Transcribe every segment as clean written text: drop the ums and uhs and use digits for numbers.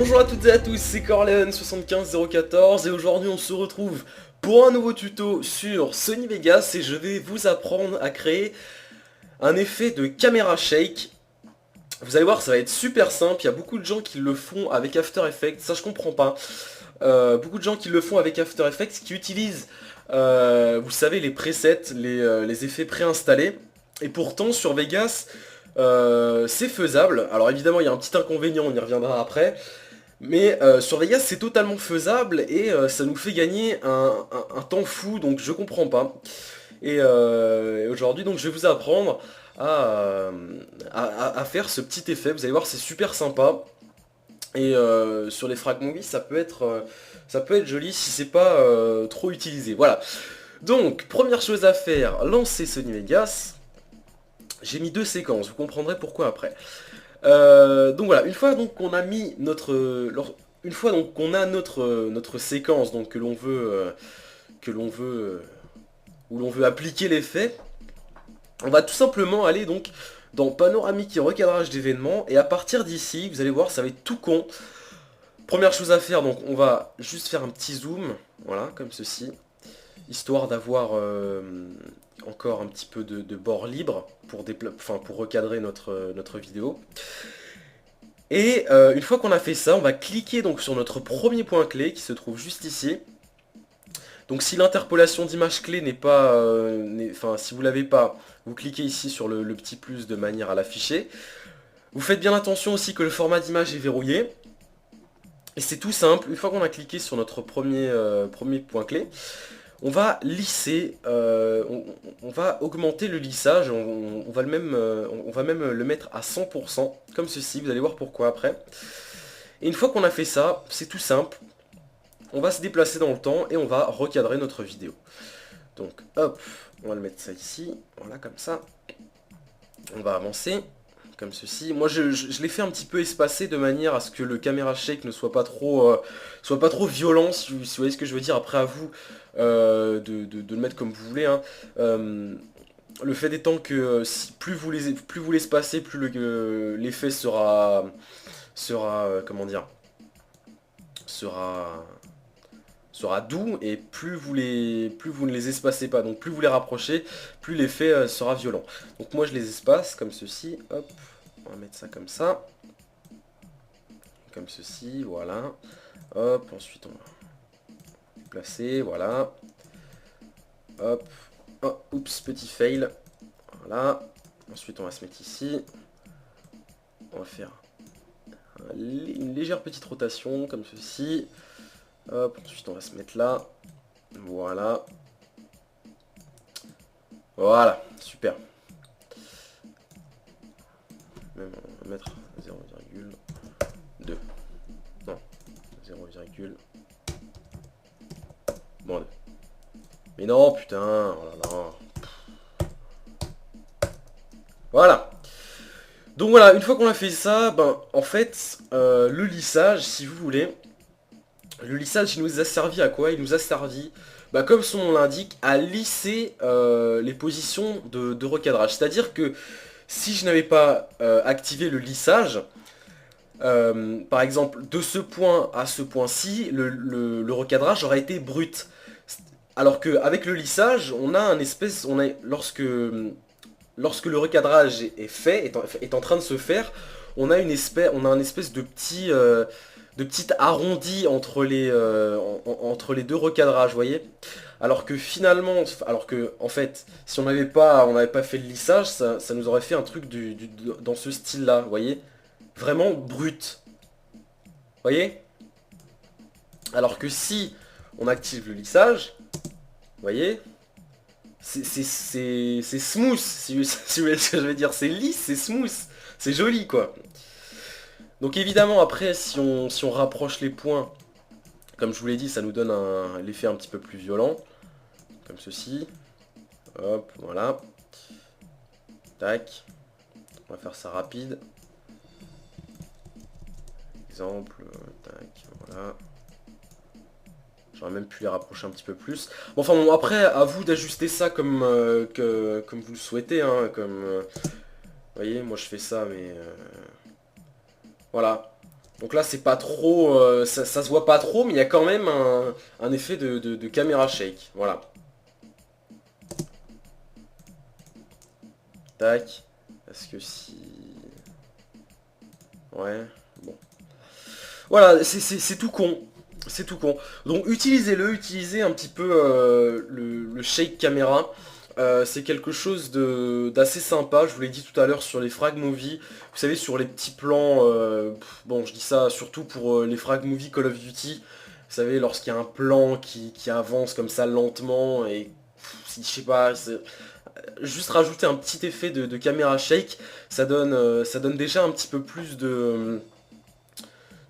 Bonjour à toutes et à tous, c'est Corleone75014 et aujourd'hui on se retrouve pour un nouveau tuto sur Sony Vegas et je vais vous apprendre à créer un effet de caméra shake. Vous allez voir, ça va être super simple, il y a beaucoup de gens qui le font avec After Effects, ça je comprends pas. Beaucoup de gens qui le font avec After Effects, qui utilisent, vous savez, les presets, les effets préinstallés. Et pourtant sur Vegas, c'est faisable. Alors évidemment il y a un petit inconvénient, on y reviendra après. Mais sur Vegas c'est totalement faisable et ça nous fait gagner un temps fou, donc je comprends pas. Et aujourd'hui donc je vais vous apprendre à faire ce petit effet, vous allez voir c'est super sympa. Et sur les frag movies ça peut être joli si c'est pas trop utilisé. Voilà. Donc première chose à faire, lancer Sony Vegas. J'ai mis deux séquences, vous comprendrez pourquoi après. Donc voilà, une fois donc qu'on a mis une fois donc qu'on a notre séquence donc où l'on veut appliquer l'effet, on va tout simplement aller donc dans panoramique et recadrage d'événements et à partir d'ici, vous allez voir, ça va être tout con. Première chose à faire, donc on va juste faire un petit zoom, voilà, comme ceci, histoire d'avoir encore un petit peu de bord libre pour recadrer notre vidéo. Et une fois qu'on a fait ça, on va cliquer donc sur notre premier point clé qui se trouve juste ici. Donc si l'interpolation d'image clé n'est pas, si vous l'avez pas, vous cliquez ici sur le petit plus de manière à l'afficher. Vous faites bien attention aussi que le format d'image est verrouillé. Et c'est tout simple, une fois qu'on a cliqué sur notre premier point clé, on va lisser, on va augmenter le lissage, on va même le mettre à 100%, comme ceci, vous allez voir pourquoi après. Et une fois qu'on a fait ça, c'est tout simple, on va se déplacer dans le temps et on va recadrer notre vidéo. Donc hop, on va le mettre ça ici, voilà comme ça. On va avancer, comme ceci. Moi je l'ai fait un petit peu espacé de manière à ce que le caméra shake ne soit pas trop violent, si vous voyez ce que je veux dire. Après à vous de le mettre comme vous voulez. Hein. Le fait étant que plus vous l'espacez, plus l'effet comment dire, sera doux, et plus vous ne les espacez pas, donc plus vous les rapprochez, plus l'effet sera violent. Donc moi je les espace comme ceci, hop, on va mettre ça comme ça, comme ceci, voilà, hop, ensuite on va placer, voilà, hop, oh, oups, petit fail, voilà, ensuite on va se mettre ici, on va faire une légère petite rotation comme ceci, hop, ensuite on va se mettre là, voilà, voilà, super. Même on va mettre 0,2, non, 0, bon, 2. Mais non, putain, oh là là. Voilà. Donc voilà, une fois qu'on a fait ça, ben en fait, le lissage, si vous voulez, le lissage, il nous a servi à quoi? Il nous a servi, bah, comme son nom l'indique, à lisser les positions de recadrage. C'est-à-dire que si je n'avais pas activé le lissage, par exemple, de ce point à ce point-ci, le recadrage aurait été brut. Alors qu'avec le lissage, on a lorsque le recadrage est fait, est en train de se faire, on a un espèce de petit arrondi entre entre les deux recadrages, vous voyez. Alors que finalement, en fait, si on n'avait pas fait le lissage, ça nous aurait fait un truc dans ce style-là, vous voyez. Vraiment brut, vous voyez. Alors que si on active le lissage, vous voyez, c'est smooth, si vous voyez ce que je veux dire. C'est lisse, c'est smooth, c'est joli quoi. Donc évidemment après si on rapproche les points, comme je vous l'ai dit, ça nous donne l'effet un petit peu plus violent. Comme ceci. Hop, voilà. Tac. On va faire ça rapide. Exemple, tac, voilà. J'aurais même pu les rapprocher un petit peu plus. Bon, enfin bon, après, à vous d'ajuster ça comme vous le souhaitez. Hein, vous voyez, moi je fais ça, mais... voilà. Donc là c'est pas trop, ça se voit pas trop, mais il y a quand même un effet de caméra shake. Voilà. Tac. Parce que si... Ouais, bon. Voilà, c'est tout con. C'est tout con. Donc utilisez-le, utilisez un petit peu le shake caméra. C'est quelque chose d'assez sympa, je vous l'ai dit tout à l'heure sur les frag movies. Vous savez, sur les petits plans, bon je dis ça surtout pour les frag movies Call of Duty. Vous savez, lorsqu'il y a un plan qui avance comme ça lentement et si je sais pas, juste rajouter un petit effet de caméra shake, ça donne déjà un petit peu plus de...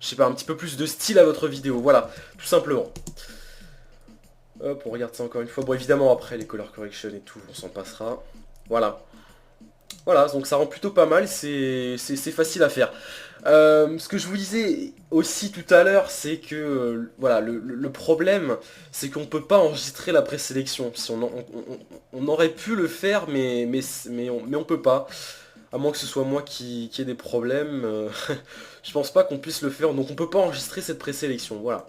je sais pas, un petit peu plus de style à votre vidéo, voilà, tout simplement. Hop, on regarde ça encore une fois. Bon, évidemment, après, les color correction et tout, on s'en passera. Voilà. Voilà, donc ça rend plutôt pas mal, c'est facile à faire. Ce que je vous disais aussi tout à l'heure, c'est que, voilà, le problème, c'est qu'on peut pas enregistrer la présélection. Si on aurait pu le faire, mais on peut pas. À moins que ce soit moi qui ai des problèmes, je pense pas qu'on puisse le faire, donc on peut pas enregistrer cette présélection, voilà.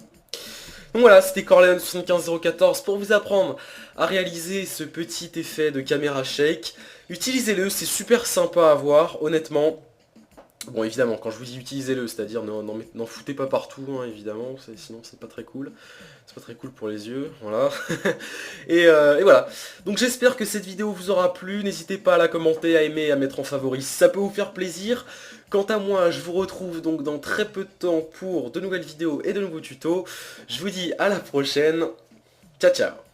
Donc voilà, c'était Corleone75014 pour vous apprendre à réaliser ce petit effet de caméra shake. Utilisez-le, c'est super sympa à voir, honnêtement. Bon, évidemment, quand je vous dis utilisez-le, c'est-à-dire n'en foutez pas partout, hein, évidemment, sinon c'est pas très cool. C'est pas très cool pour les yeux, voilà. et voilà. Donc j'espère que cette vidéo vous aura plu. N'hésitez pas à la commenter, à aimer, à mettre en favori si ça peut vous faire plaisir. Quant à moi, je vous retrouve donc dans très peu de temps pour de nouvelles vidéos et de nouveaux tutos. Je vous dis à la prochaine. Ciao, ciao.